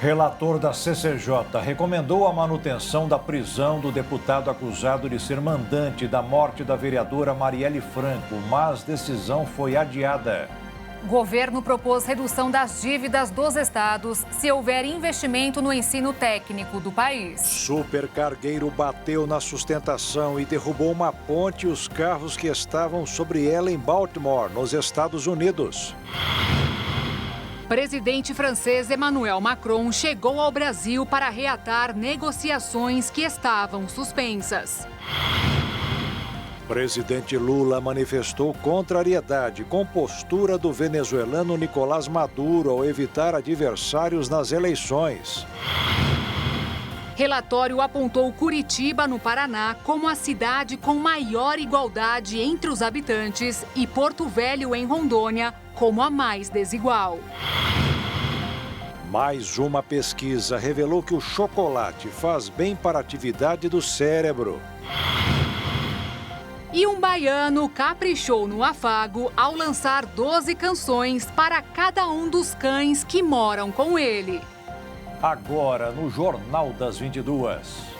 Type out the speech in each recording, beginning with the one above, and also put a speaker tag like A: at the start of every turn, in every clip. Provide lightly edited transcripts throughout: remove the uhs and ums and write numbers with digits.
A: Relator da CCJ recomendou a manutenção da prisão do deputado acusado de ser mandante da morte da vereadora Marielle Franco, mas decisão foi adiada.
B: O governo propôs redução das dívidas dos estados se houver investimento no ensino técnico do país.
A: Supercargueiro bateu na sustentação e derrubou uma ponte e os carros que estavam sobre ela em Baltimore, nos Estados Unidos.
B: Presidente francês Emmanuel Macron chegou ao Brasil para reatar negociações que estavam suspensas.
A: Presidente Lula manifestou contrariedade com postura do venezuelano Nicolás Maduro ao evitar adversários nas eleições.
B: Relatório apontou Curitiba, no Paraná, como a cidade com maior igualdade entre os habitantes e Porto Velho, em Rondônia, como a mais desigual.
A: Mais uma pesquisa revelou que o chocolate faz bem para a atividade do cérebro.
B: E um baiano caprichou no afago ao lançar 12 canções para cada um dos cães que moram com ele.
A: Agora no Jornal das 22.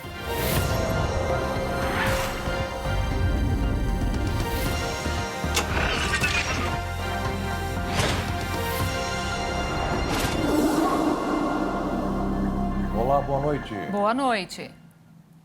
A: Olá, boa noite.
B: Boa noite.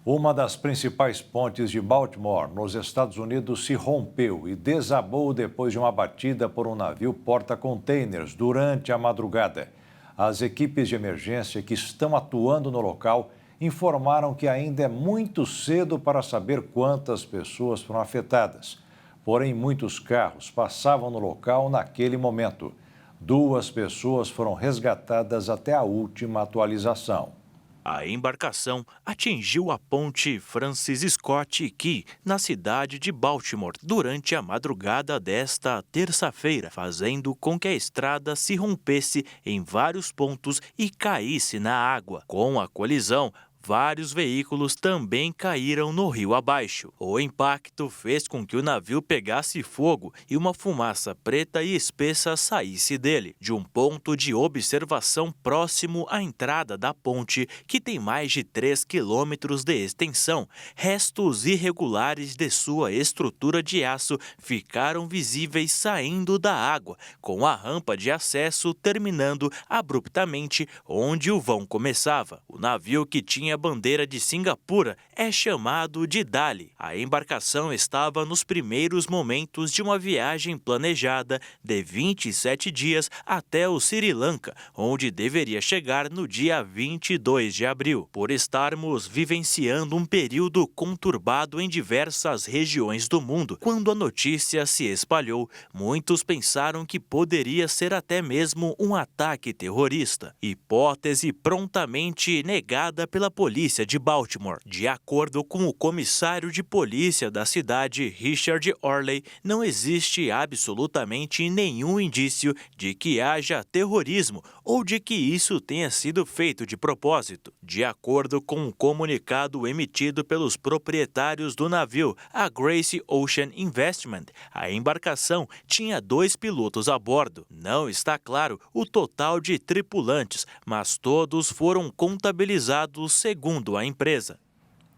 A: Uma das principais pontes de Baltimore, nos Estados Unidos, se rompeu e desabou depois de uma batida por um navio porta-containers durante a madrugada. As equipes de emergência que estão atuando no local informaram que ainda é muito cedo para saber quantas pessoas foram afetadas. Porém, muitos carros passavam no local naquele momento. 2 pessoas foram resgatadas até a última atualização.
C: A embarcação atingiu a ponte Francis Scott Key, na cidade de Baltimore, durante a madrugada desta terça-feira, fazendo com que a estrada se rompesse em vários pontos e caísse na água. Com a colisão, vários veículos também caíram no rio abaixo. O impacto fez com que o navio pegasse fogo e uma fumaça preta e espessa saísse dele, de um ponto de observação próximo à entrada da ponte, que tem mais de 3 quilômetros de extensão. Restos irregulares de sua estrutura de aço ficaram visíveis saindo da água, com a rampa de acesso terminando abruptamente onde o vão começava. O navio, que tinha bandeira de Singapura, é chamado de Dali. A embarcação estava nos primeiros momentos de uma viagem planejada de 27 dias até o Sri Lanka, onde deveria chegar no dia 22 de abril. Por estarmos vivenciando um período conturbado em diversas regiões do mundo, quando a notícia se espalhou, muitos pensaram que poderia ser até mesmo um ataque terrorista. Hipótese prontamente negada pela polícia de Baltimore. De acordo com o comissário de polícia da cidade, Richard Orley, não existe absolutamente nenhum indício de que haja terrorismo ou de que isso tenha sido feito de propósito. De acordo com um comunicado emitido pelos proprietários do navio, a Grace Ocean Investment, a embarcação tinha 2 pilotos a bordo. Não está claro o total de tripulantes, mas todos foram contabilizados segundo a empresa.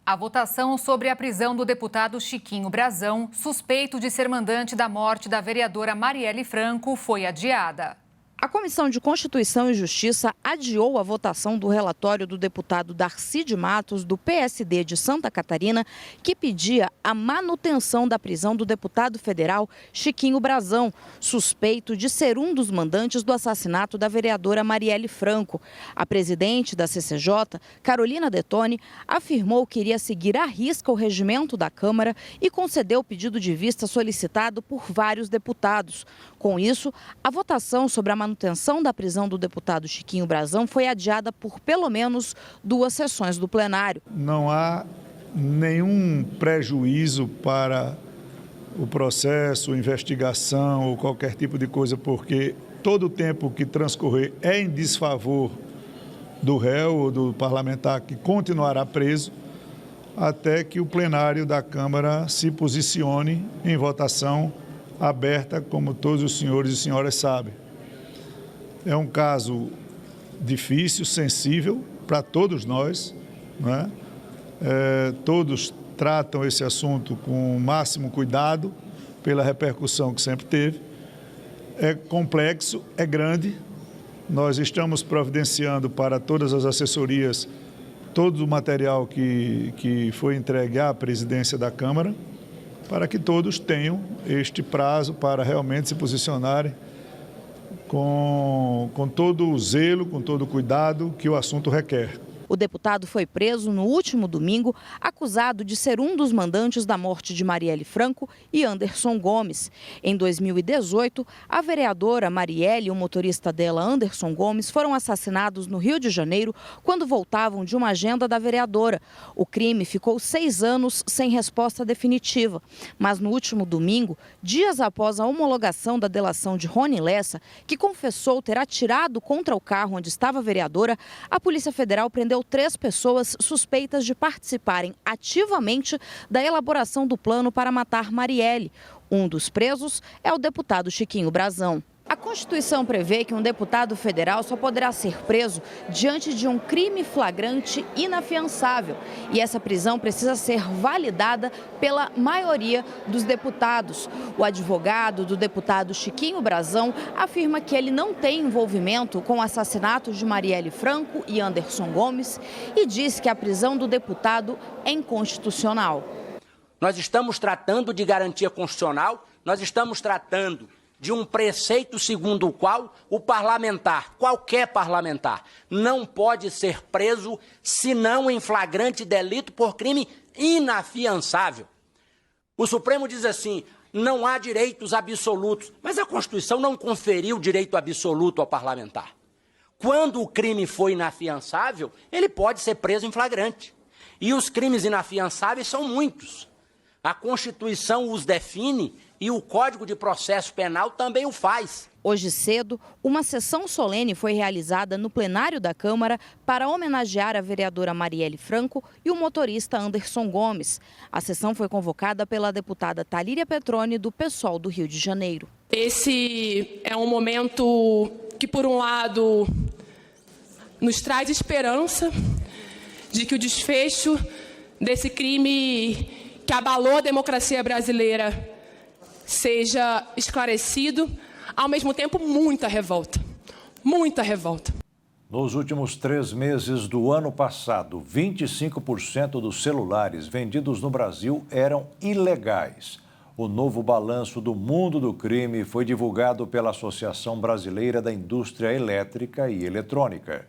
B: A votação sobre a prisão do deputado Chiquinho Brazão, suspeito de ser mandante da morte da vereadora Marielle Franco, foi adiada.
D: A Comissão de Constituição e Justiça adiou a votação do relatório do deputado Darcy de Matos, do PSD de Santa Catarina, que pedia a manutenção da prisão do deputado federal Chiquinho Brazão, suspeito de ser um dos mandantes do assassinato da vereadora Marielle Franco. A presidente da CCJ, Carolina Detoni, afirmou que iria seguir à risca o regimento da Câmara e concedeu o pedido de vista solicitado por vários deputados. Com isso, a votação sobre a manutenção da prisão do deputado Chiquinho Brazão foi adiada por pelo menos 2 sessões do plenário.
E: Não há nenhum prejuízo para o processo, investigação ou qualquer tipo de coisa, porque todo o tempo que transcorrer é em desfavor do réu ou do parlamentar que continuará preso, até que o plenário da Câmara se posicione em votação aberta, como todos os senhores e senhoras sabem. É um caso difícil, sensível para todos nós, né? Todos tratam esse assunto com o máximo cuidado pela repercussão que sempre teve. É complexo, é grande. Nós estamos providenciando para todas as assessorias todo o material que foi entregue à presidência da Câmara, para que todos tenham este prazo para realmente se posicionarem com todo o zelo, com todo o cuidado que o assunto requer.
D: O deputado foi preso no último domingo, acusado de ser um dos mandantes da morte de Marielle Franco e Anderson Gomes. Em 2018, a vereadora Marielle e o motorista dela, Anderson Gomes, foram assassinados no Rio de Janeiro quando voltavam de uma agenda da vereadora. O crime ficou 6 anos sem resposta definitiva. Mas no último domingo, dias após a homologação da delação de Rony Lessa, que confessou ter atirado contra o carro onde estava a vereadora, a Polícia Federal prendeu 3 pessoas suspeitas de participarem ativamente da elaboração do plano para matar Marielle. Um dos presos é o deputado Chiquinho Brazão. A Constituição prevê que um deputado federal só poderá ser preso diante de um crime flagrante inafiançável. E essa prisão precisa ser validada pela maioria dos deputados. O advogado do deputado Chiquinho Brazão afirma que ele não tem envolvimento com o assassinato de Marielle Franco e Anderson Gomes e diz que a prisão do deputado é inconstitucional.
F: Nós estamos tratando de garantia constitucional, nós estamos tratando de um preceito segundo o qual o parlamentar, qualquer parlamentar, não pode ser preso senão em flagrante delito por crime inafiançável. O Supremo diz assim, não há direitos absolutos, mas a Constituição não conferiu direito absoluto ao parlamentar. Quando o crime for inafiançável, ele pode ser preso em flagrante. E os crimes inafiançáveis são muitos. A Constituição os define e o Código de Processo Penal também o faz.
D: Hoje cedo, uma sessão solene foi realizada no plenário da Câmara para homenagear a vereadora Marielle Franco e o motorista Anderson Gomes. A sessão foi convocada pela deputada Talíria Petroni, do PSOL do Rio de Janeiro.
G: Esse é um momento que, por um lado, nos traz esperança de que o desfecho desse crime que abalou a democracia brasileira seja esclarecido, ao mesmo tempo muita revolta, muita revolta.
A: Nos últimos 3 meses do ano passado, 25% dos celulares vendidos no Brasil eram ilegais. O novo balanço do mundo do crime foi divulgado pela Associação Brasileira da Indústria Elétrica e Eletrônica.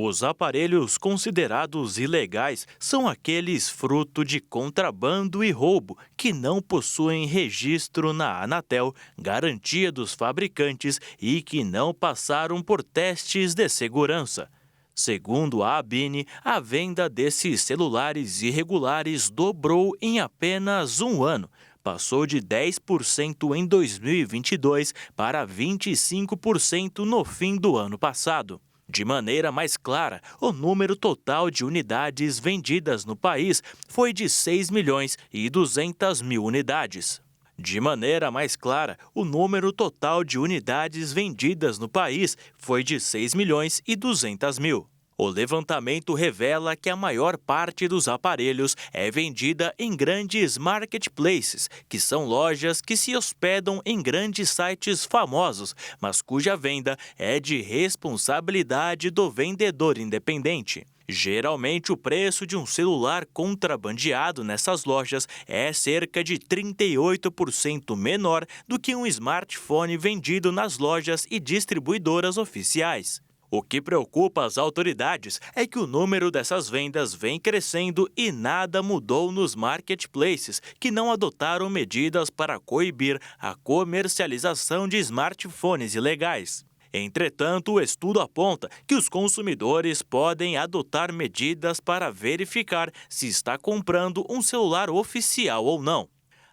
C: Os aparelhos considerados ilegais são aqueles fruto de contrabando e roubo que não possuem registro na Anatel, garantia dos fabricantes e que não passaram por testes de segurança. Segundo a ABINE, a venda desses celulares irregulares dobrou em apenas um ano. Passou de 10% em 2022 para 25% no fim do ano passado. De maneira mais clara, o número total de unidades vendidas no país foi de 6.200.000 unidades. De maneira mais clara, o número total de unidades vendidas no país foi de 6.200.000. O levantamento revela que a maior parte dos aparelhos é vendida em grandes marketplaces, que são lojas que se hospedam em grandes sites famosos, mas cuja venda é de responsabilidade do vendedor independente. Geralmente, o preço de um celular contrabandeado nessas lojas é cerca de 38% menor do que um smartphone vendido nas lojas e distribuidoras oficiais. O que preocupa as autoridades é que o número dessas vendas vem crescendo e nada mudou nos marketplaces, que não adotaram medidas para coibir a comercialização de smartphones ilegais. Entretanto, o estudo aponta que os consumidores podem adotar medidas para verificar se está comprando um celular oficial ou não.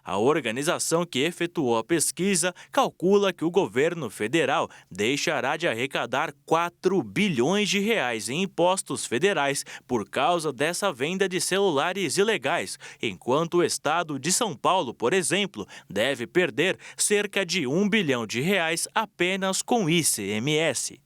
C: A organização que efetuou a pesquisa calcula que o governo federal deixará de arrecadar 4 bilhões de reais em impostos federais por causa dessa venda de celulares ilegais, enquanto o estado de São Paulo, por exemplo, deve perder cerca de 1 bilhão de reais apenas com ICMS.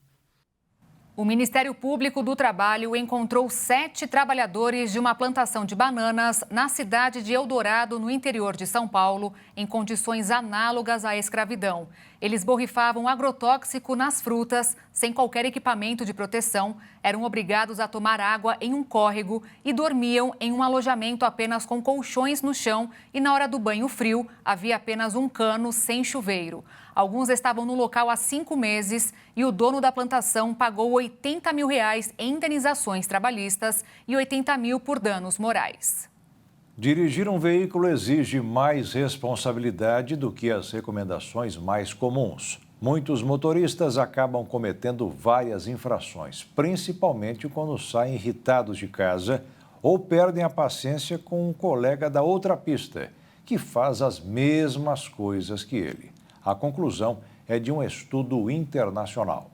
B: O Ministério Público do Trabalho encontrou 7 trabalhadores de uma plantação de bananas na cidade de Eldorado, no interior de São Paulo, em condições análogas à escravidão. Eles borrifavam agrotóxico nas frutas, sem qualquer equipamento de proteção, eram obrigados a tomar água em um córrego e dormiam em um alojamento apenas com colchões no chão e, na hora do banho frio, havia apenas um cano sem chuveiro. Alguns estavam no local há 5 meses e o dono da plantação pagou R$80 mil em indenizações trabalhistas e R$80 mil por danos morais.
A: Dirigir um veículo exige mais responsabilidade do que as recomendações mais comuns. Muitos motoristas acabam cometendo várias infrações, principalmente quando saem irritados de casa ou perdem a paciência com um colega da outra pista, que faz as mesmas coisas que ele. A conclusão é de um estudo internacional.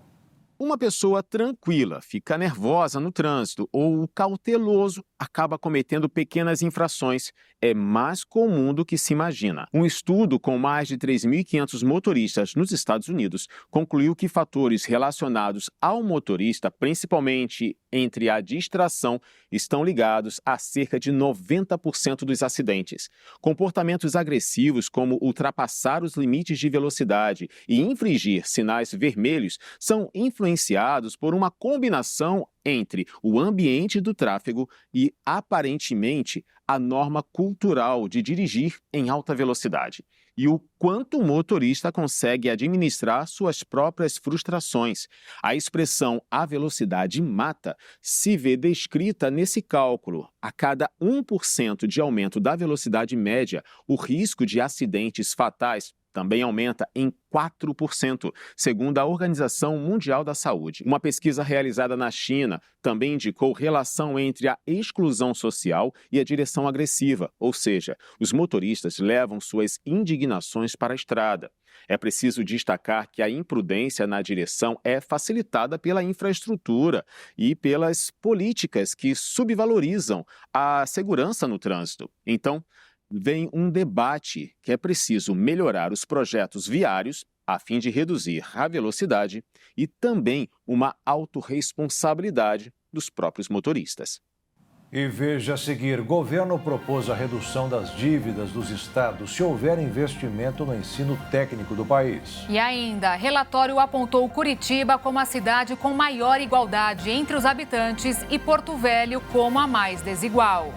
H: Uma pessoa tranquila fica nervosa no trânsito ou o cauteloso acaba cometendo pequenas infrações. É mais comum do que se imagina. Um estudo com mais de 3.500 motoristas nos Estados Unidos concluiu que fatores relacionados ao motorista, principalmente entre a distração, estão ligados a cerca de 90% dos acidentes. Comportamentos agressivos como ultrapassar os limites de velocidade e infringir sinais vermelhos são influenciados por uma combinação entre o ambiente do tráfego e, aparentemente, a norma cultural de dirigir em alta velocidade. E o quanto o motorista consegue administrar suas próprias frustrações. A expressão "a velocidade mata" se vê descrita nesse cálculo. A cada 1% de aumento da velocidade média, o risco de acidentes fatais também aumenta em 4%, segundo a Organização Mundial da Saúde. Uma pesquisa realizada na China também indicou relação entre a exclusão social e a direção agressiva, ou seja, os motoristas levam suas indignações para a estrada. É preciso destacar que a imprudência na direção é facilitada pela infraestrutura e pelas políticas que subvalorizam a segurança no trânsito. Então, vem um debate que é preciso melhorar os projetos viários a fim de reduzir a velocidade e também uma autorresponsabilidade dos próprios motoristas.
A: E veja a seguir, governo propôs a redução das dívidas dos estados se houver investimento no ensino técnico do país.
B: E ainda, relatório apontou Curitiba como a cidade com maior igualdade entre os habitantes e Porto Velho como a mais desigual.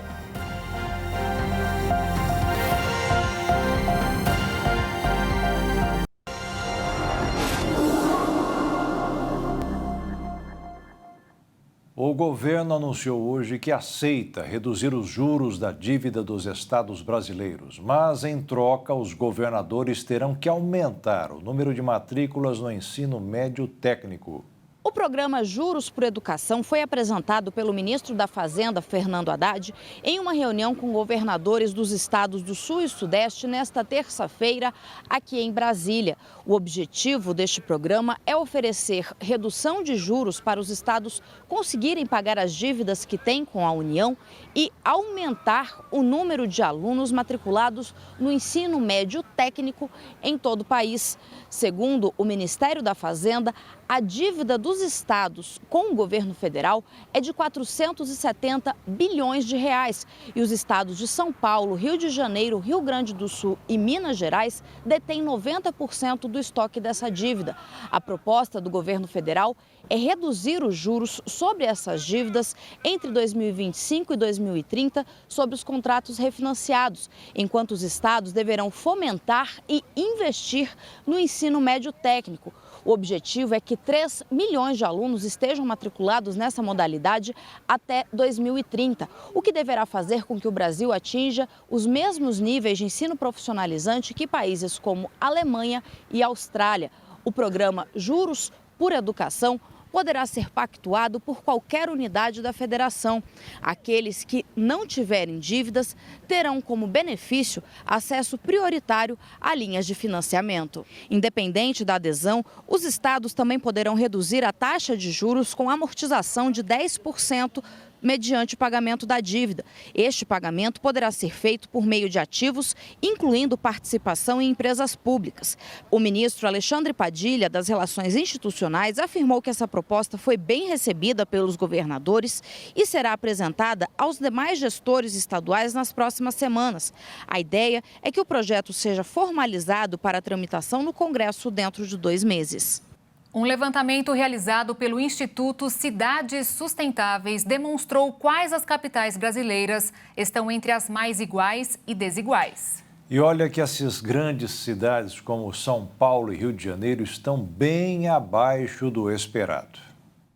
A: O governo anunciou hoje que aceita reduzir os juros da dívida dos estados brasileiros, mas, em troca, os governadores terão que aumentar o número de matrículas no ensino médio técnico.
D: O programa Juros por Educação foi apresentado pelo ministro da Fazenda, Fernando Haddad, em uma reunião com governadores dos estados do Sul e Sudeste nesta terça-feira, aqui em Brasília. O objetivo deste programa é oferecer redução de juros para os estados conseguirem pagar as dívidas que têm com a União e aumentar o número de alunos matriculados no ensino médio técnico em todo o país. Segundo o Ministério da Fazenda, a dívida dos estados com o governo federal é de 470 bilhões de reais. E os estados de São Paulo, Rio de Janeiro, Rio Grande do Sul e Minas Gerais detêm 90% do estoque dessa dívida. A proposta do governo federal é reduzir os juros sobre essas dívidas entre 2025 e 2030 sobre os contratos refinanciados, enquanto os estados deverão fomentar e investir no ensino médio técnico. O objetivo é que 3 milhões de alunos estejam matriculados nessa modalidade até 2030, o que deverá fazer com que o Brasil atinja os mesmos níveis de ensino profissionalizante que países como Alemanha e Austrália. O programa Juros por Educação poderá ser pactuado por qualquer unidade da federação. Aqueles que não tiverem dívidas terão como benefício acesso prioritário a linhas de financiamento. Independente da adesão, os estados também poderão reduzir a taxa de juros com amortização de 10% mediante o pagamento da dívida. Este pagamento poderá ser feito por meio de ativos, incluindo participação em empresas públicas. O ministro Alexandre Padilha, das Relações Institucionais, afirmou que essa proposta foi bem recebida pelos governadores e será apresentada aos demais gestores estaduais nas próximas semanas. A ideia é que o projeto seja formalizado para tramitação no Congresso dentro de 2 meses.
B: Um levantamento realizado pelo Instituto Cidades Sustentáveis demonstrou quais as capitais brasileiras estão entre as mais iguais e desiguais.
A: E olha que essas grandes cidades como São Paulo e Rio de Janeiro estão bem abaixo do esperado.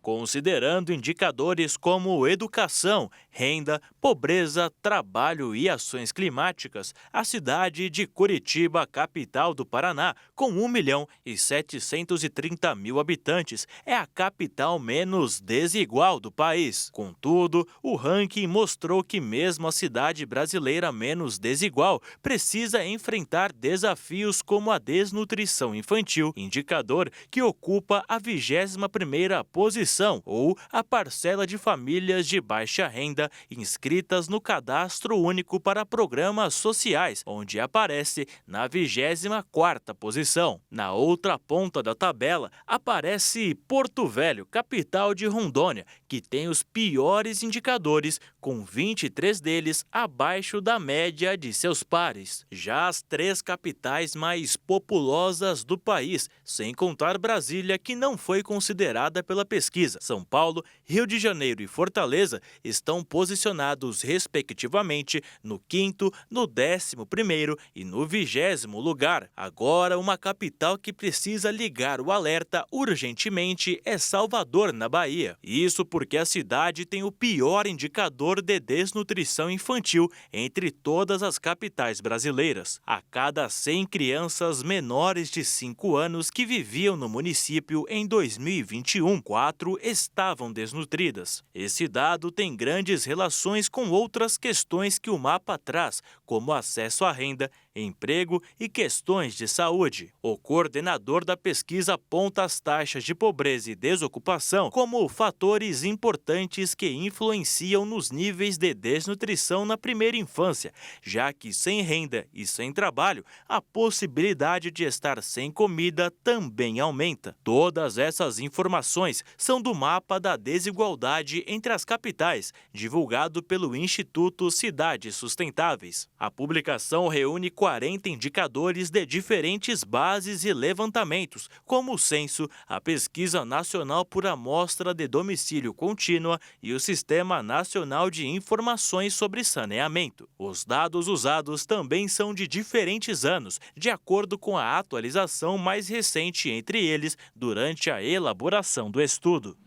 C: Considerando indicadores como educação, renda, pobreza, trabalho e ações climáticas, a cidade de Curitiba, capital do Paraná, com 1.730.000 habitantes, é a capital menos desigual do país. Contudo, o ranking mostrou que mesmo a cidade brasileira menos desigual precisa enfrentar desafios como a desnutrição infantil, indicador que ocupa a 21ª posição, ou a parcela de famílias de baixa renda inscritas no Cadastro Único para Programas Sociais, onde aparece na 24ª posição. Na outra ponta da tabela aparece Porto Velho, capital de Rondônia, que tem os piores indicadores, com 23 deles abaixo da média de seus pares. Já as 3 capitais mais populosas do país, sem contar Brasília, que não foi considerada pela pesquisa, São Paulo, Rio de Janeiro e Fortaleza, estão posicionados respectivamente no 5º, no 11º e no 20º lugar. Agora, uma capital que precisa ligar o alerta urgentemente é Salvador, na Bahia. Isso porque a cidade tem o pior indicador de desnutrição infantil entre todas as capitais brasileiras. A cada 100 crianças menores de 5 anos que viviam no município em 2021, 4 estavam desnutridas. Esse dado tem grandes relações com outras questões que o mapa traz, como acesso à renda, emprego e questões de saúde. O coordenador da pesquisa aponta as taxas de pobreza e desocupação como fatores importantes que influenciam nos níveis de desnutrição na primeira infância, já que sem renda e sem trabalho, a possibilidade de estar sem comida também aumenta. Todas essas informações são do mapa da desigualdade entre as capitais, divulgado pelo Instituto Cidades Sustentáveis. A publicação reúne 40 indicadores de diferentes bases e levantamentos, como o censo, a Pesquisa Nacional por Amostra de Domicílio Contínua e o Sistema Nacional de Informações sobre Saneamento. Os dados usados também são de diferentes anos, de acordo com a atualização mais recente entre eles durante a elaboração do estudo.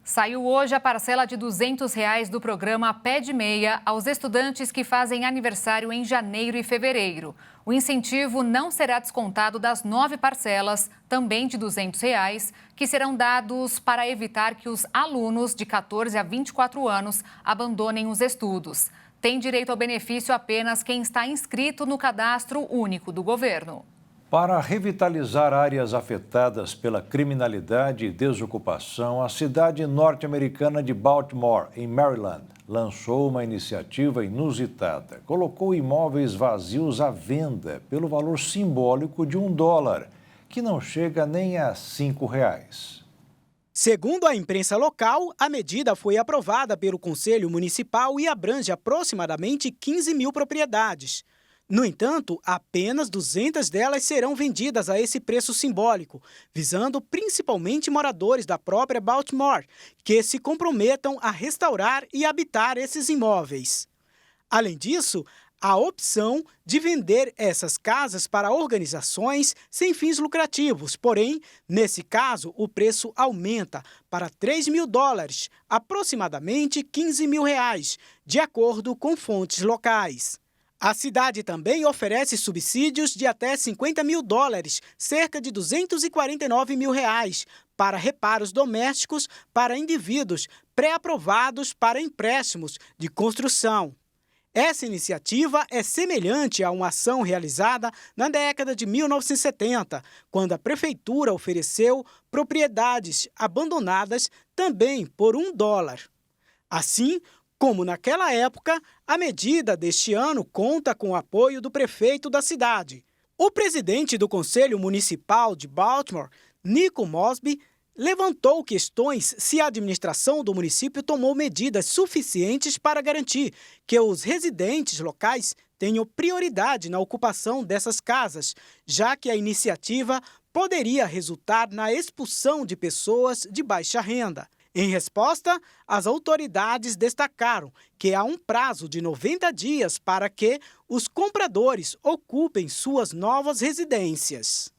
B: Saiu hoje a parcela de R$ 200 do programa Pé de Meia aos estudantes que fazem aniversário em janeiro e fevereiro. O incentivo não será descontado das 9 parcelas, também de R$ 200, que serão dados para evitar que os alunos de 14 a 24 anos abandonem os estudos. Tem direito ao benefício apenas quem está inscrito no Cadastro Único do governo.
A: Para revitalizar áreas afetadas pela criminalidade e desocupação, a cidade norte-americana de Baltimore, em Maryland, lançou uma iniciativa inusitada. Colocou imóveis vazios à venda pelo valor simbólico de $1, que não chega nem a R$ 5.
I: Segundo a imprensa local, a medida foi aprovada pelo Conselho Municipal e abrange aproximadamente 15 mil propriedades. No entanto, apenas 200 delas serão vendidas a esse preço simbólico, visando principalmente moradores da própria Baltimore, que se comprometam a restaurar e habitar esses imóveis. Além disso, a opção de vender essas casas para organizações sem fins lucrativos. Porém, nesse caso, o preço aumenta para $3 mil, aproximadamente R$ 15 mil, de acordo com fontes locais. A cidade também oferece subsídios de até $50 mil, cerca de R$ 249 mil, para reparos domésticos para indivíduos pré-aprovados para empréstimos de construção. Essa iniciativa é semelhante a uma ação realizada na década de 1970, quando a prefeitura ofereceu propriedades abandonadas também por $1. Assim, Como naquela época, a medida deste ano conta com o apoio do prefeito da cidade. O presidente do Conselho Municipal de Baltimore, Nico Mosby, levantou questões se a administração do município tomou medidas suficientes para garantir que os residentes locais tenham prioridade na ocupação dessas casas, já que a iniciativa poderia resultar na expulsão de pessoas de baixa renda. Em resposta, as autoridades destacaram que há um prazo de 90 dias para que os compradores ocupem suas novas residências.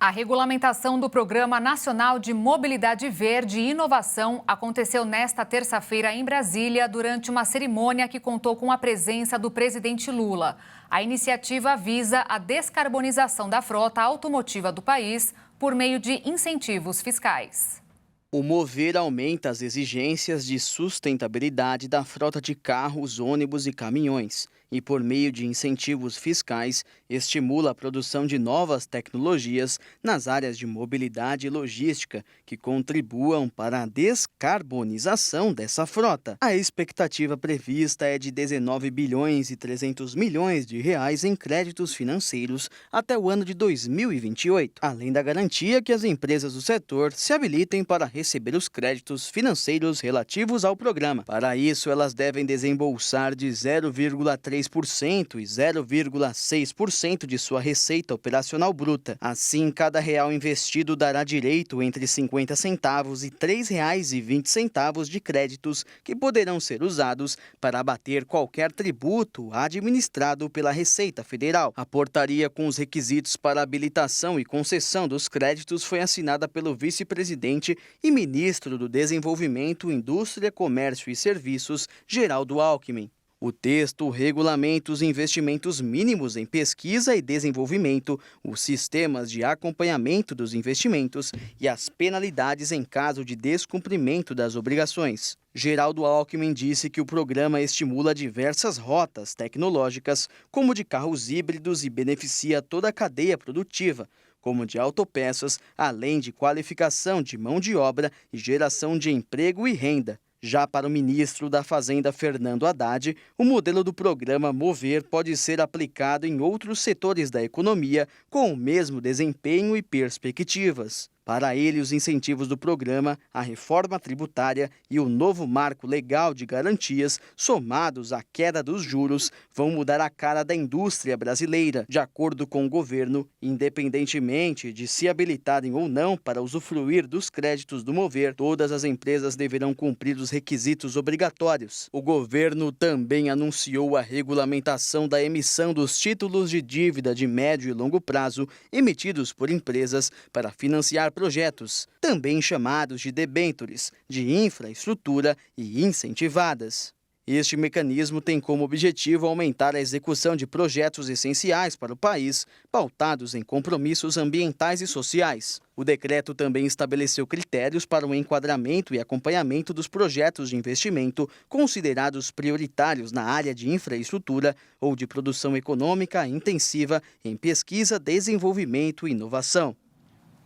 B: A regulamentação do Programa Nacional de Mobilidade Verde e Inovação aconteceu nesta terça-feira em Brasília durante uma cerimônia que contou com a presença do presidente Lula. A iniciativa visa a descarbonização da frota automotiva do país por meio de incentivos fiscais.
J: O Mover aumenta as exigências de sustentabilidade da frota de carros, ônibus e caminhões e, por meio de incentivos fiscais, estimula a produção de novas tecnologias nas áreas de mobilidade e logística que contribuam para a descarbonização dessa frota. A expectativa prevista é de 19 bilhões e 300 milhões de reais em créditos financeiros até o ano de 2028, além da garantia que as empresas do setor se habilitem para receber os créditos financeiros relativos ao programa. Para isso, elas devem desembolsar de 0,3% e 0,6% de sua receita operacional bruta. Assim, cada real investido dará direito entre 50 centavos e R$ 3,20 de créditos que poderão ser usados para abater qualquer tributo administrado pela Receita Federal. A portaria com os requisitos para habilitação e concessão dos créditos foi assinada pelo vice-presidente e ministro do Desenvolvimento, Indústria, Comércio e Serviços, Geraldo Alckmin. O texto regulamenta os investimentos mínimos em pesquisa e desenvolvimento, os sistemas de acompanhamento dos investimentos e as penalidades em caso de descumprimento das obrigações. Geraldo Alckmin disse que o programa estimula diversas rotas tecnológicas, como de carros híbridos, e beneficia toda a cadeia produtiva, como de autopeças, além de qualificação de mão de obra e geração de emprego e renda. Já para o ministro da Fazenda, Fernando Haddad, o modelo do programa Mover pode ser aplicado em outros setores da economia com o mesmo desempenho e perspectivas. Para ele, os incentivos do programa, a reforma tributária e o novo marco legal de garantias, somados à queda dos juros, vão mudar a cara da indústria brasileira. De acordo com o governo, independentemente de se habilitarem ou não para usufruir dos créditos do Mover, todas as empresas deverão cumprir os requisitos obrigatórios. O governo também anunciou a regulamentação da emissão dos títulos de dívida de médio e longo prazo emitidos por empresas para financiar projetos, também chamados de debêntures, de infraestrutura e incentivadas. Este mecanismo tem como objetivo aumentar a execução de projetos essenciais para o país, pautados em compromissos ambientais e sociais. O decreto também estabeleceu critérios para o enquadramento e acompanhamento dos projetos de investimento considerados prioritários na área de infraestrutura ou de produção econômica intensiva em pesquisa, desenvolvimento e inovação.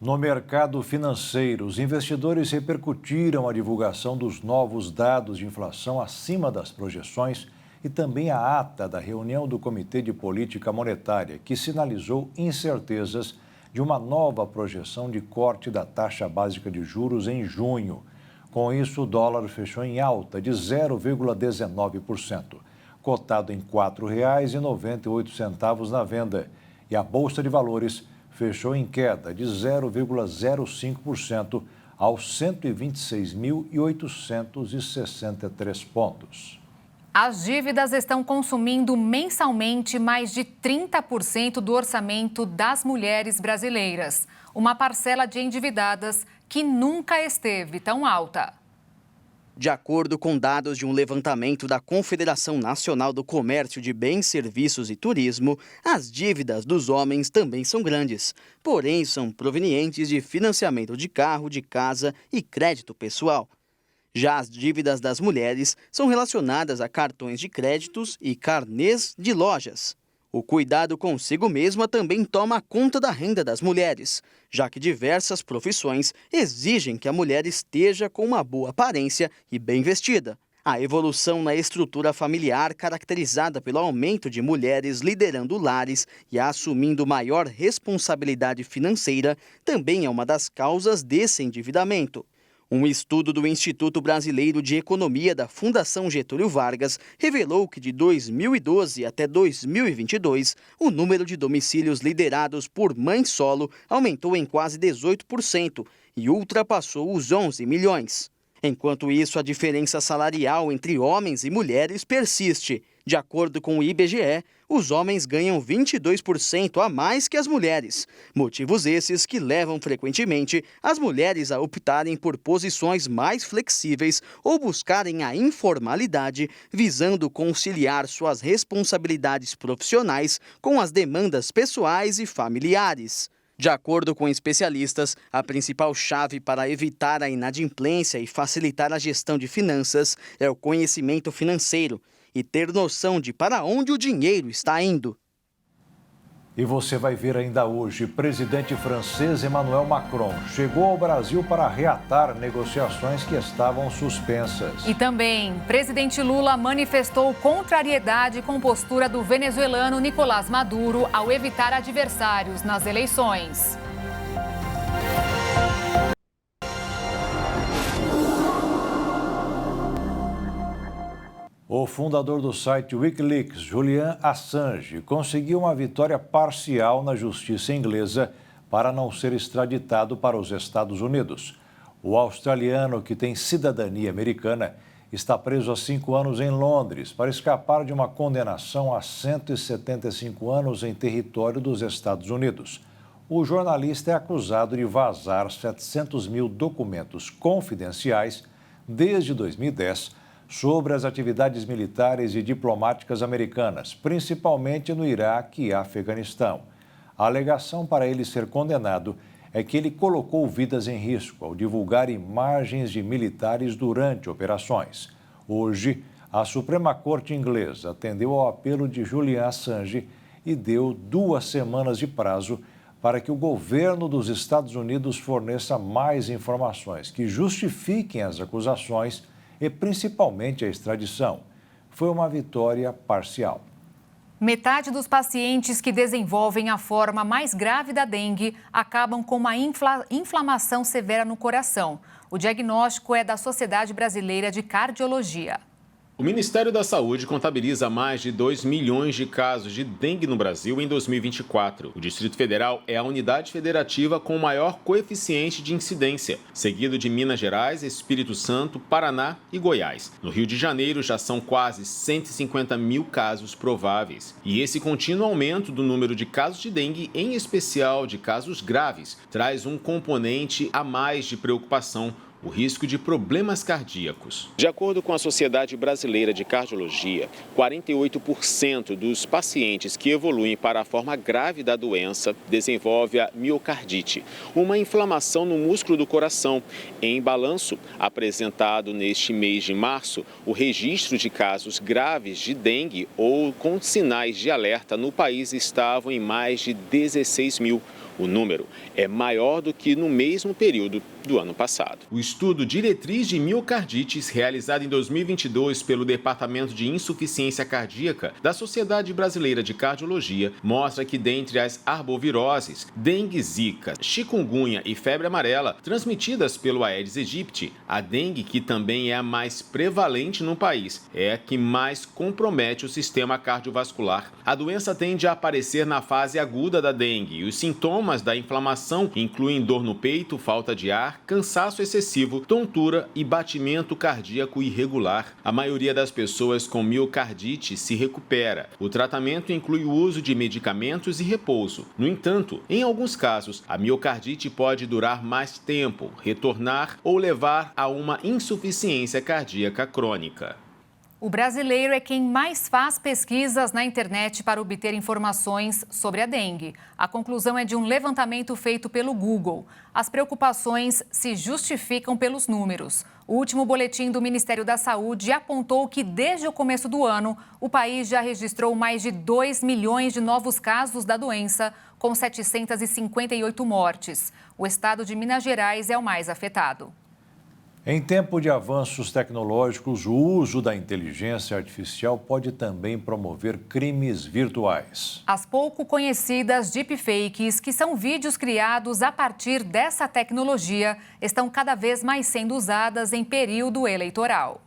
A: No mercado financeiro, os investidores repercutiram a divulgação dos novos dados de inflação acima das projeções e também a ata da reunião do Comitê de Política Monetária, que sinalizou incertezas de uma nova projeção de corte da taxa básica de juros em junho. Com isso, o dólar fechou em alta de 0,19%, cotado em R$ 4,98 na venda, e a Bolsa de Valores fechou em queda de 0,05% aos 126.863 pontos.
B: As dívidas estão consumindo mensalmente mais de 30% do orçamento das mulheres brasileiras. Uma parcela de endividadas que nunca esteve tão alta.
J: De acordo com dados de um levantamento da Confederação Nacional do Comércio de Bens, Serviços e Turismo, as dívidas dos homens também são grandes, porém são provenientes de financiamento de carro, de casa e crédito pessoal. Já as dívidas das mulheres são relacionadas a cartões de créditos e carnês de lojas. O cuidado consigo mesma também toma conta da renda das mulheres, já que diversas profissões exigem que a mulher esteja com uma boa aparência e bem vestida. A evolução na estrutura familiar, caracterizada pelo aumento de mulheres liderando lares e assumindo maior responsabilidade financeira, também é uma das causas desse endividamento. Um estudo do Instituto Brasileiro de Economia da Fundação Getúlio Vargas revelou que de 2012 até 2022, o número de domicílios liderados por mãe solo aumentou em quase 18% e ultrapassou os 11 milhões. Enquanto isso, a diferença salarial entre homens e mulheres persiste. De acordo com o IBGE, os homens ganham 22% a mais que as mulheres. Motivos esses que levam frequentemente as mulheres a optarem por posições mais flexíveis ou buscarem a informalidade, visando conciliar suas responsabilidades profissionais com as demandas pessoais e familiares. De acordo com especialistas, a principal chave para evitar a inadimplência e facilitar a gestão de finanças é o conhecimento financeiro e ter noção de para onde o dinheiro está indo.
A: E você vai ver ainda hoje, presidente francês Emmanuel Macron chegou ao Brasil para reatar negociações que estavam suspensas.
B: E também, presidente Lula manifestou contrariedade com postura do venezuelano Nicolás Maduro ao evitar adversários nas eleições.
A: O fundador do site Wikileaks, Julian Assange, conseguiu uma vitória parcial na justiça inglesa para não ser extraditado para os Estados Unidos. O australiano, que tem cidadania americana, está preso há 5 anos em Londres para escapar de uma condenação a 175 anos em território dos Estados Unidos. O jornalista é acusado de vazar 700 mil documentos confidenciais desde 2010 sobre as atividades militares e diplomáticas americanas, principalmente no Iraque e Afeganistão. A alegação para ele ser condenado é que ele colocou vidas em risco ao divulgar imagens de militares durante operações. Hoje, a Suprema Corte inglesa atendeu ao apelo de Julian Assange e deu 2 semanas de prazo para que o governo dos Estados Unidos forneça mais informações que justifiquem as acusações e principalmente a extradição. Foi uma vitória parcial.
B: Metade dos pacientes que desenvolvem a forma mais grave da dengue acabam com uma inflamação severa no coração. O diagnóstico é da Sociedade Brasileira de Cardiologia.
H: O Ministério da Saúde contabiliza mais de 2 milhões de casos de dengue no Brasil em 2024. O Distrito Federal é a unidade federativa com o maior coeficiente de incidência, seguido de Minas Gerais, Espírito Santo, Paraná e Goiás. No Rio de Janeiro já são quase 150 mil casos prováveis. E esse contínuo aumento do número de casos de dengue, em especial de casos graves, traz um componente a mais de preocupação: o risco de problemas cardíacos. De acordo com a Sociedade Brasileira de Cardiologia, 48% dos pacientes que evoluem para a forma grave da doença desenvolve a miocardite, uma inflamação no músculo do coração. Em balanço apresentado neste mês de março, o registro de casos graves de dengue ou com sinais de alerta no país estavam em mais de 16 mil. O número é maior do que no mesmo período do ano passado. O estudo Diretriz de Miocardites, realizado em 2022 pelo Departamento de Insuficiência Cardíaca da Sociedade Brasileira de Cardiologia, mostra que dentre as arboviroses, dengue, zika, chikungunya e febre amarela, transmitidas pelo Aedes aegypti, a dengue, que também é a mais prevalente no país, é a que mais compromete o sistema cardiovascular. A doença tende a aparecer na fase aguda da dengue e os sintomas da inflamação incluem dor no peito, falta de ar, cansaço excessivo, tontura e batimento cardíaco irregular. A maioria das pessoas com miocardite se recupera. O tratamento inclui o uso de medicamentos e repouso. No entanto, em alguns casos, a miocardite pode durar mais tempo, retornar ou levar a uma insuficiência cardíaca crônica.
B: O brasileiro é quem mais faz pesquisas na internet para obter informações sobre a dengue. A conclusão é de um levantamento feito pelo Google. As preocupações se justificam pelos números. O último boletim do Ministério da Saúde apontou que, desde o começo do ano, o país já registrou mais de 2 milhões de novos casos da doença, com 758 mortes. O estado de Minas Gerais é o mais afetado.
A: Em tempo de avanços tecnológicos, o uso da inteligência artificial pode também promover crimes virtuais.
B: As pouco conhecidas deepfakes, que são vídeos criados a partir dessa tecnologia, estão cada vez mais sendo usadas em período eleitoral.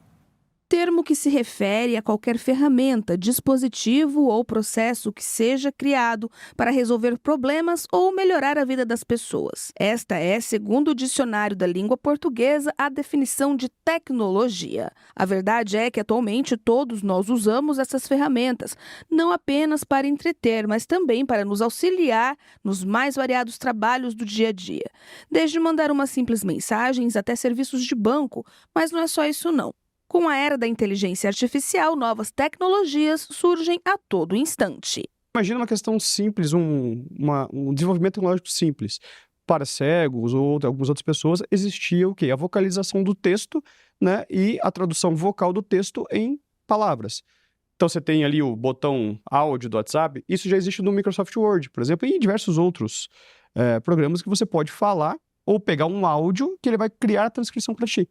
K: Termo que se refere a qualquer ferramenta, dispositivo ou processo que seja criado para resolver problemas ou melhorar a vida das pessoas. Esta é, segundo o Dicionário da Língua Portuguesa, a definição de tecnologia. A verdade é que atualmente todos nós usamos essas ferramentas, não apenas para entreter, mas também para nos auxiliar nos mais variados trabalhos do dia a dia. Desde mandar uma simples mensagem até serviços de banco, mas não é só isso não. Com a era da inteligência artificial, novas tecnologias surgem a todo instante.
L: Imagina uma questão simples, um desenvolvimento tecnológico simples. Para cegos ou algumas outras pessoas, existia o quê? A vocalização do texto, né, e a tradução vocal do texto em palavras. Então você tem ali o botão áudio do WhatsApp, isso já existe no Microsoft Word, por exemplo, e em diversos outros programas que você pode falar ou pegar um áudio que ele vai criar a transcrição para ti.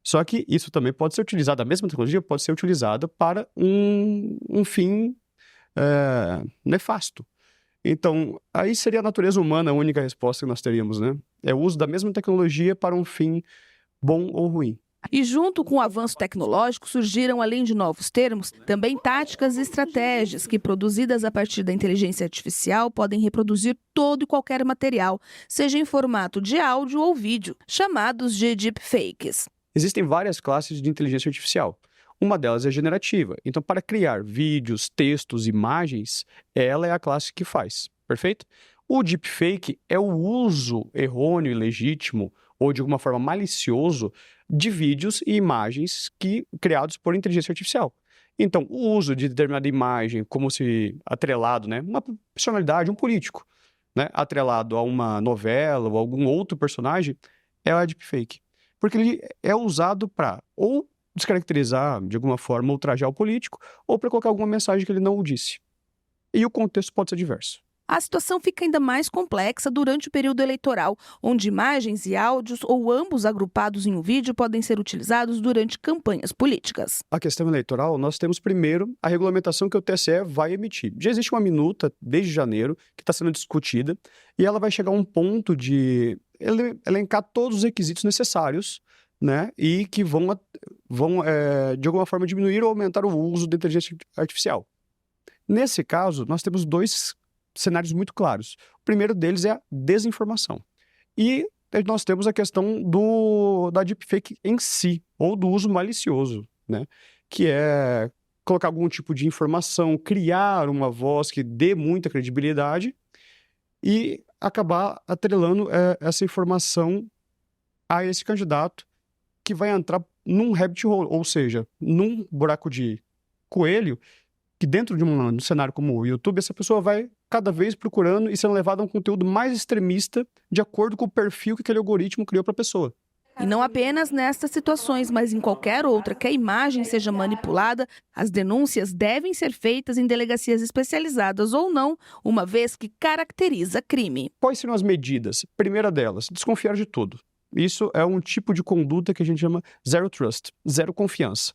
L: Só que isso também pode ser utilizado, a mesma tecnologia pode ser utilizada para um fim nefasto. Então, aí seria a natureza humana a única resposta que nós teríamos, né? É o uso da mesma tecnologia para um fim bom ou ruim.
K: E junto com o avanço tecnológico, surgiram, além de novos termos, também táticas e estratégias que, produzidas a partir da inteligência artificial, podem reproduzir todo e qualquer material, seja em formato de áudio ou vídeo, chamados de deepfakes.
L: Existem várias classes de inteligência artificial. Uma delas é generativa. Então, para criar vídeos, textos, imagens, ela é a classe que faz. Perfeito? O deepfake é o uso errôneo, ilegítimo ou de alguma forma malicioso de vídeos e imagens criados por inteligência artificial. Então, o uso de determinada imagem como se atrelado, né, uma personalidade, um político, né, atrelado a uma novela ou algum outro personagem, é a deepfake. Porque ele é usado para ou descaracterizar, de alguma forma, ultrajar o político, ou para colocar alguma mensagem que ele não disse. E o contexto pode ser diverso.
K: A situação fica ainda mais complexa durante o período eleitoral, onde imagens e áudios, ou ambos agrupados em um vídeo, podem ser utilizados durante campanhas políticas.
L: A questão eleitoral, nós temos primeiro a regulamentação que o TSE vai emitir. Já existe uma minuta, desde janeiro, que está sendo discutida, e ela vai chegar a um ponto de elencar todos os requisitos necessários, né, e que vão de alguma forma, diminuir ou aumentar o uso da inteligência artificial. Nesse caso, nós temos dois cenários muito claros. O primeiro deles é a desinformação. E nós temos a questão da deepfake em si, ou do uso malicioso, né, que é colocar algum tipo de informação, criar uma voz que dê muita credibilidade e acabar atrelando essa informação a esse candidato que vai entrar num rabbit hole, ou seja, num buraco de coelho, que dentro de um cenário como o YouTube, essa pessoa vai cada vez procurando e sendo levada a um conteúdo mais extremista de acordo com o perfil que aquele algoritmo criou para a pessoa.
K: E não apenas nestas situações, mas em qualquer outra que a imagem seja manipulada, as denúncias devem ser feitas em delegacias especializadas ou não, uma vez que caracteriza crime.
L: Quais seriam as medidas? Primeira delas, desconfiar de tudo. Isso é um tipo de conduta que a gente chama zero trust, zero confiança.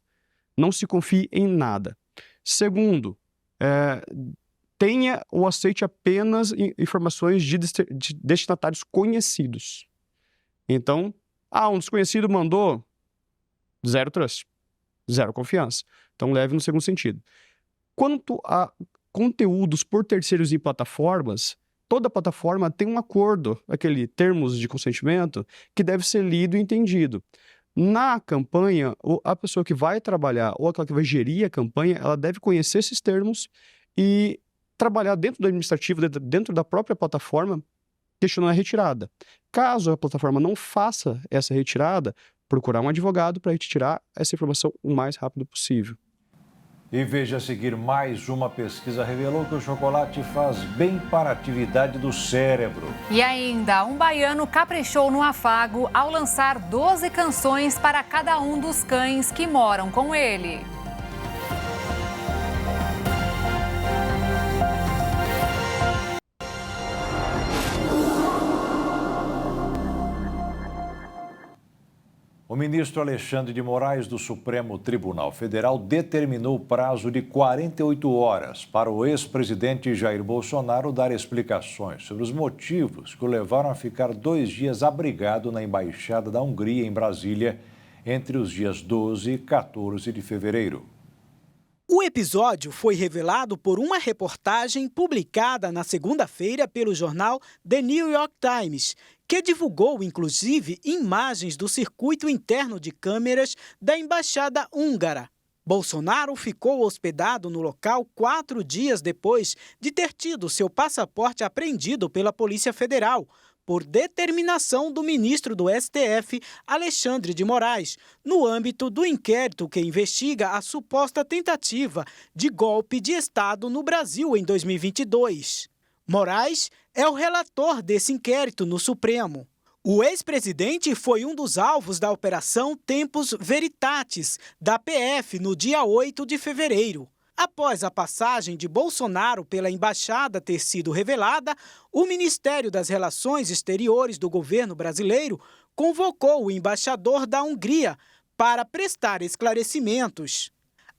L: Não se confie em nada. Segundo, tenha ou aceite apenas informações de destinatários conhecidos. Então, um desconhecido mandou, zero trust, zero confiança. Então, leve no segundo sentido. Quanto a conteúdos por terceiros em plataformas, toda plataforma tem um acordo, aquele termos de consentimento, que deve ser lido e entendido. Na campanha, a pessoa que vai trabalhar ou aquela que vai gerir a campanha, ela deve conhecer esses termos e trabalhar dentro do administrativo, dentro da própria plataforma, questionando a retirada. Caso a plataforma não faça essa retirada, procurar um advogado para retirar essa informação o mais rápido possível.
A: E veja a seguir, mais uma pesquisa revelou que o chocolate faz bem para a atividade do cérebro.
B: E ainda, um baiano caprichou no afago ao lançar 12 canções para cada um dos cães que moram com ele.
A: O ministro Alexandre de Moraes, do Supremo Tribunal Federal, determinou o prazo de 48 horas para o ex-presidente Jair Bolsonaro dar explicações sobre os motivos que o levaram a ficar 2 dias abrigado na Embaixada da Hungria, em Brasília, entre os dias 12 e 14 de fevereiro.
I: O episódio foi revelado por uma reportagem publicada na segunda-feira pelo jornal The New York Times, que divulgou, inclusive, imagens do circuito interno de câmeras da Embaixada Húngara. Bolsonaro ficou hospedado no local 4 dias depois de ter tido seu passaporte apreendido pela Polícia Federal, por determinação do ministro do STF, Alexandre de Moraes, no âmbito do inquérito que investiga a suposta tentativa de golpe de Estado no Brasil em 2022. Moraes é o relator desse inquérito no Supremo. O ex-presidente foi um dos alvos da Operação Tempus Veritatis, da PF, no dia 8 de fevereiro. Após a passagem de Bolsonaro pela embaixada ter sido revelada, o Ministério das Relações Exteriores do governo brasileiro convocou o embaixador da Hungria para prestar esclarecimentos.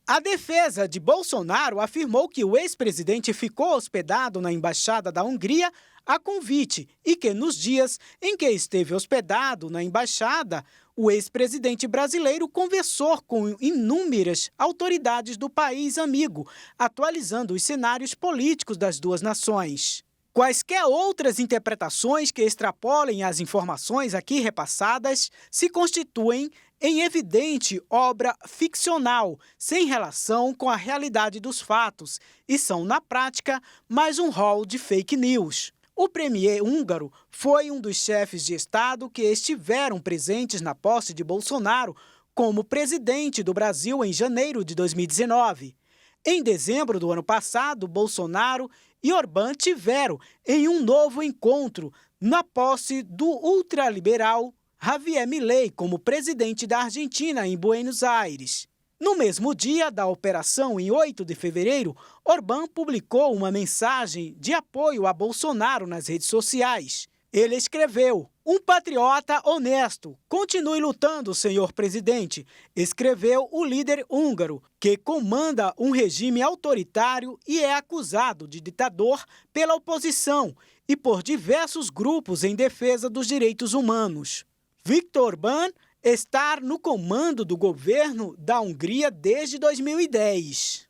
I: A defesa de Bolsonaro afirmou que o ex-presidente ficou hospedado na Embaixada da Hungria a convite e que, nos dias em que esteve hospedado na embaixada, o ex-presidente brasileiro conversou com inúmeras autoridades do país amigo, atualizando os cenários políticos das duas nações. Quaisquer outras interpretações que extrapolem as informações aqui repassadas se constituem em evidente obra ficcional, sem relação com a realidade dos fatos, e são, na prática, mais um rol de fake news. O premier húngaro foi um dos chefes de Estado que estiveram presentes na posse de Bolsonaro como presidente do Brasil em janeiro de 2019. Em dezembro do ano passado, Bolsonaro e Orbán tiveram em um novo encontro na posse do ultraliberal Javier Milei como presidente da Argentina em Buenos Aires. No mesmo dia da operação, em 8 de fevereiro, Orbán publicou uma mensagem de apoio a Bolsonaro nas redes sociais. Ele escreveu: "Um patriota honesto, continue lutando, senhor presidente", escreveu o líder húngaro, que comanda um regime autoritário e é acusado de ditador pela oposição e por diversos grupos em defesa dos direitos humanos. Viktor Orbán está no comando do governo da Hungria desde 2010.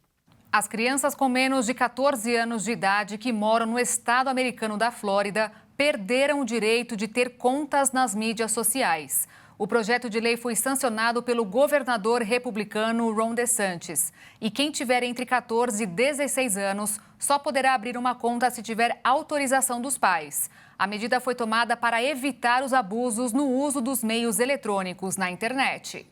B: As crianças com menos de 14 anos de idade que moram no estado americano da Flórida perderam o direito de ter contas nas mídias sociais. O projeto de lei foi sancionado pelo governador republicano Ron DeSantis. E quem tiver entre 14 e 16 anos só poderá abrir uma conta se tiver autorização dos pais. A medida foi tomada para evitar os abusos no uso dos meios eletrônicos na internet.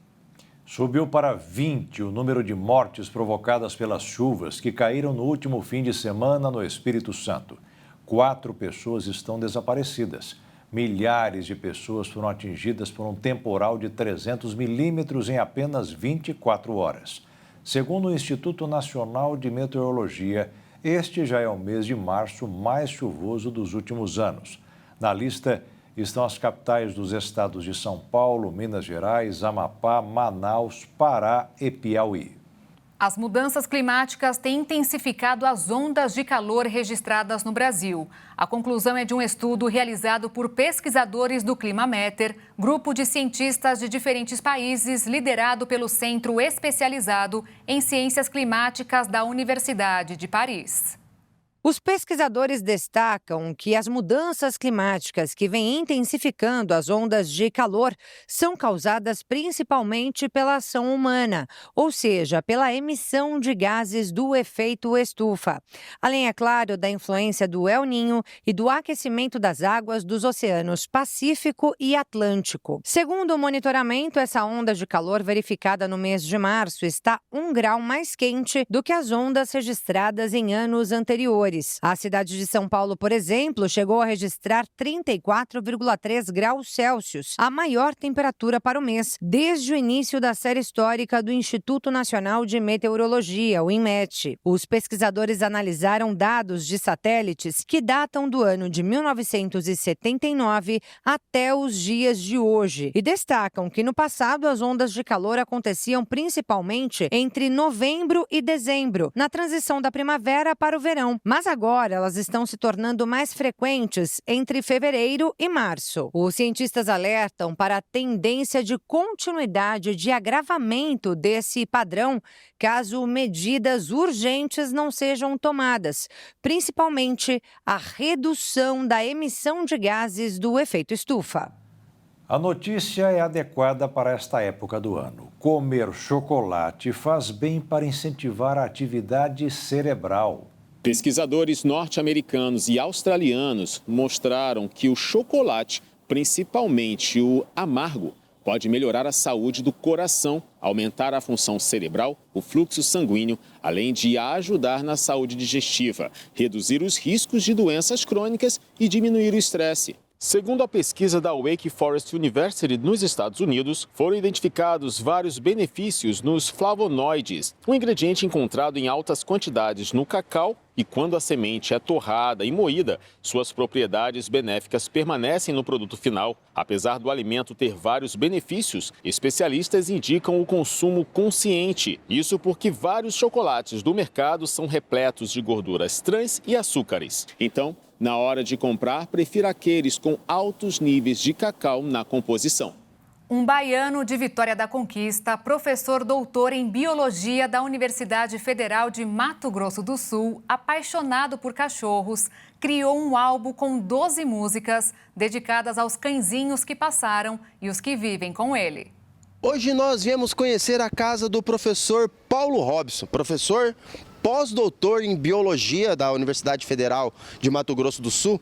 A: Subiu para 20 o número de mortes provocadas pelas chuvas que caíram no último fim de semana no Espírito Santo. 4 pessoas estão desaparecidas. Milhares de pessoas foram atingidas por um temporal de 300 milímetros em apenas 24 horas. Segundo o Instituto Nacional de Meteorologia, este já é o mês de março mais chuvoso dos últimos anos. Na lista estão as capitais dos estados de São Paulo, Minas Gerais, Amapá, Manaus, Pará e Piauí.
B: As mudanças climáticas têm intensificado as ondas de calor registradas no Brasil. A conclusão é de um estudo realizado por pesquisadores do Climameter, grupo de cientistas de diferentes países, liderado pelo Centro Especializado em Ciências Climáticas da Universidade de Paris.
M: Os pesquisadores destacam que as mudanças climáticas que vêm intensificando as ondas de calor são causadas principalmente pela ação humana, ou seja, pela emissão de gases do efeito estufa. Além, é claro, da influência do El Niño e do aquecimento das águas dos oceanos Pacífico e Atlântico. Segundo o monitoramento, essa onda de calor verificada no mês de março está 1 grau mais quente do que as ondas registradas em anos anteriores. pesquisadores. A cidade de São Paulo, por exemplo, chegou a registrar 34,3 graus Celsius, a maior temperatura para o mês, desde o início da série histórica do Instituto Nacional de Meteorologia, o INMET. Os pesquisadores analisaram dados de satélites que datam do ano de 1979 até os dias de hoje e destacam que no passado as ondas de calor aconteciam principalmente entre novembro e dezembro, na transição da primavera para o verão. Mas agora elas estão se tornando mais frequentes entre fevereiro e março. Os cientistas alertam para a tendência de continuidade de agravamento desse padrão caso medidas urgentes não sejam tomadas, principalmente a redução da emissão de gases do efeito estufa.
A: A notícia é adequada para esta época do ano. Comer chocolate faz bem para incentivar a atividade cerebral.
H: Pesquisadores norte-americanos e australianos mostraram que o chocolate, principalmente o amargo, pode melhorar a saúde do coração, aumentar a função cerebral, o fluxo sanguíneo, além de ajudar na saúde digestiva, reduzir os riscos de doenças crônicas e diminuir o estresse. Segundo a pesquisa da Wake Forest University nos Estados Unidos, foram identificados vários benefícios nos flavonoides, um ingrediente encontrado em altas quantidades no cacau, e quando a semente é torrada e moída, suas propriedades benéficas permanecem no produto final. Apesar do alimento ter vários benefícios, especialistas indicam o consumo consciente. Isso porque vários chocolates do mercado são repletos de gorduras trans e açúcares. Então, na hora de comprar, prefira aqueles com altos níveis de cacau na composição.
B: Um baiano de Vitória da Conquista, professor doutor em Biologia da Universidade Federal de Mato Grosso do Sul, apaixonado por cachorros, criou um álbum com 12 músicas dedicadas aos cãezinhos que passaram e os que vivem com ele.
N: Hoje nós viemos conhecer a casa do professor Paulo Robson, professor pós-doutor em Biologia da Universidade Federal de Mato Grosso do Sul,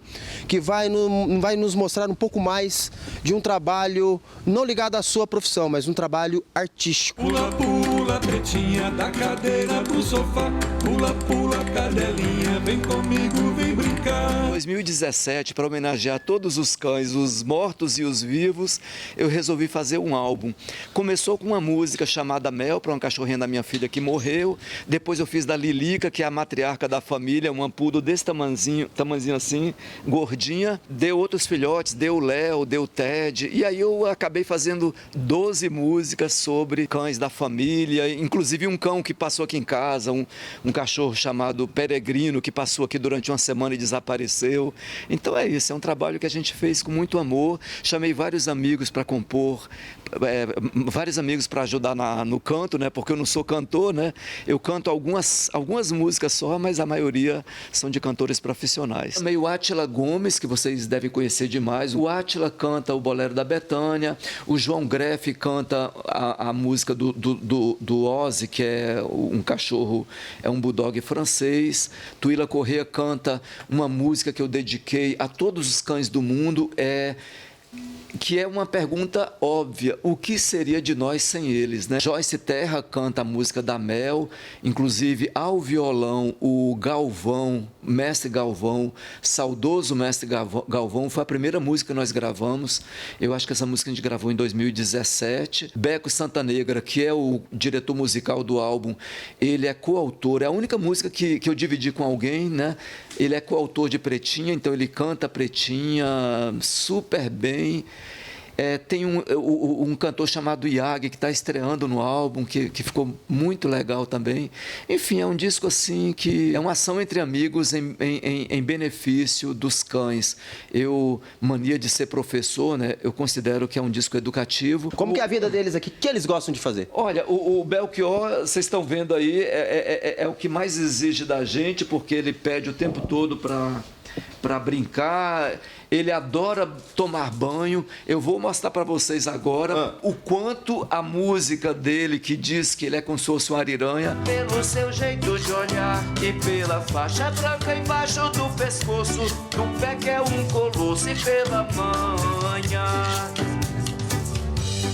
N: que vai nos mostrar um pouco mais de um trabalho não ligado à sua profissão, mas um trabalho artístico.
O: Pula, pula, pretinha, da cadeira pro sofá, pula, pula, cadelinha, vem comigo, vem brincar.
P: Em 2017, para homenagear todos os cães, os mortos e os vivos, eu resolvi fazer um álbum. Começou com uma música chamada Mel, para uma cachorrinha da minha filha que morreu. Depois eu fiz da Lilica, que é a matriarca da família, um poodle desse tamanzinho assim, gordinha. Deu outros filhotes, deu o Léo, deu o Ted. E aí eu acabei fazendo 12 músicas sobre cães da família, inclusive um cão que passou aqui em casa, um cachorro chamado Peregrino, que passou aqui durante uma semana e desapareceu. Então é isso, é um trabalho que a gente fez com muito amor. Chamei vários amigos para compor, vários amigos para ajudar no canto, né? Porque eu não sou cantor, né? Eu canto algumas músicas só, mas a maioria são de cantores profissionais. Chamei o Átila Gomes, que vocês devem conhecer demais. O Átila canta o Bolero da Betânia, o João Greff canta a música do Ozzy, que é um cachorro, é um bulldog francês. Tuila Corrêa canta uma música que eu dediquei a todos os cães do mundo, que é uma pergunta óbvia, o que seria de nós sem eles, né? Joyce Terra canta a música da Mel, inclusive ao violão, o Galvão, Mestre Galvão, saudoso Mestre Galvão, foi a primeira música que nós gravamos, eu acho que essa música a gente gravou em 2017. Beco Santanegra, que é o diretor musical do álbum, ele é coautor, é a única música que eu dividi com alguém, né? Ele é coautor de Pretinha, então ele canta Pretinha super bem. Tem um cantor chamado Iag, que está estreando no álbum, que ficou muito legal também. Enfim, é um disco assim que é uma ação entre amigos em benefício dos cães. Mania de ser professor, né? Eu considero que é um disco educativo.
N: Como que é a vida deles aqui? O que eles gostam de fazer?
P: Olha, o Belchior, vocês estão vendo aí, é o que mais exige da gente, porque ele pede o tempo todo para brincar, ele adora tomar banho. Eu vou mostrar para vocês agora o quanto a música dele, que diz que ele é como se fosse uma ariranha.
O: Pelo seu jeito de olhar e pela faixa branca embaixo do pescoço, no pé que é um colosso e pela manha.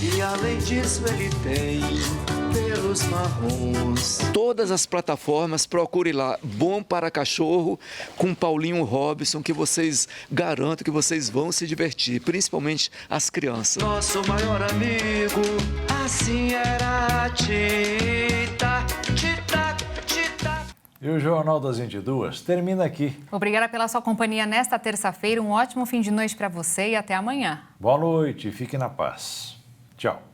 O: E além disso ele tem pelos marrons.
P: Todas as plataformas, procure lá, Bom para Cachorro, com Paulinho Robson, que vocês garanto que vocês vão se divertir, principalmente as crianças.
O: Nosso maior amigo, assim era a Tita, Tita, Tita.
A: E o Jornal das 22 termina aqui.
B: Obrigada pela sua companhia nesta terça-feira. Um ótimo fim de noite para você e até amanhã.
A: Boa noite, fique na paz. Tchau.